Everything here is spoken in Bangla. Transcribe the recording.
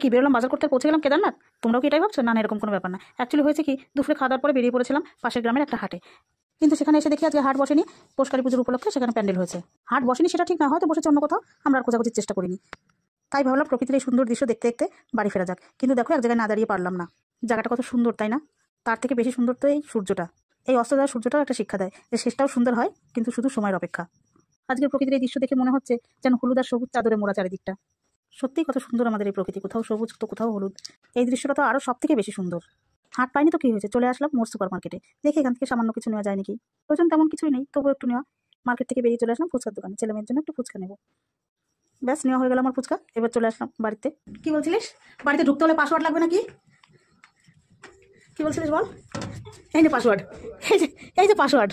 কি বেরোলাম বাজার করতে, পৌঁছে গেলাম কেদারনাথ। তোমরাও কি এটাই ভাবছো? না না, এরকম কোনো ব্যাপার না। অ্যাকচুয়ালি হয়েছে কি, দুপুরে খাওয়া দাওয়ার পরে বেরিয়ে পড়েছিলাম পাশের গ্রামের একটা হাটে। কিন্তু সেখানে এসে দেখি আজকে হাট বসেনি, পোষকালী পুজোর উপলক্ষে সেখানে প্যান্ডেল হয়েছে। হাট বসেনি সেটা ঠিক না, হয়তো বসেছে অন্য কোথাও, আমরা আর খোঁজাখুঁজির চেষ্টা করিনি। তাই ভাবলাম প্রকৃতির এই সুন্দর দৃশ্য দেখতে দেখতে বাড়ি ফেরা যাক। কিন্তু দেখো, এক জায়গায় না দাঁড়িয়ে পারলাম না। জায়গাটা কত সুন্দর, তাই না? তার থেকে বেশি সুন্দর তো এই সূর্যটা। এই অস্ত যাওয়া সূর্যটাও একটা শিক্ষা দেয় যে শেষটাও সুন্দর হয়, কিন্তু শুধু সময়ের অপেক্ষা। আজকের প্রকৃতির এই দৃশ্য দেখে মনে হচ্ছে যেন হলুদ আর সবুজ চাদরে মোড়া চারিদিকটা। সত্যিই কত সুন্দর আমাদের এই প্রকৃতি, কোথাও সবুজ তো কোথাও হলুদ। এই দৃশ্যটা তো আরো সব থেকে বেশি সুন্দর। হাট পাইনি তো কি হয়েছে, চলে আসলাম মোর সুপার মার্কেটে। দেখি এখান থেকে সামান্য কিছু নেওয়া যায় নাকি। প্রয়োজন তেমন কিছুই নেই, তবুও একটু নেওয়া। মার্কেট থেকে বেরিয়ে চলে আসলাম ফুচকার দোকানে, ছেলে মেয়ের জন্য একটু ফুচকা নেবো। ব্যাস, নেওয়া হয়ে গেল আমার ফুচকা। এবার চলে আসলাম বাড়িতে। কি বলছিলিস? বাড়িতে ঢুকতে হলে পাসওয়ার্ড লাগবে নাকি? কি বলছিলিস বল? এই যে পাসওয়ার্ড, এই যে পাসওয়ার্ড।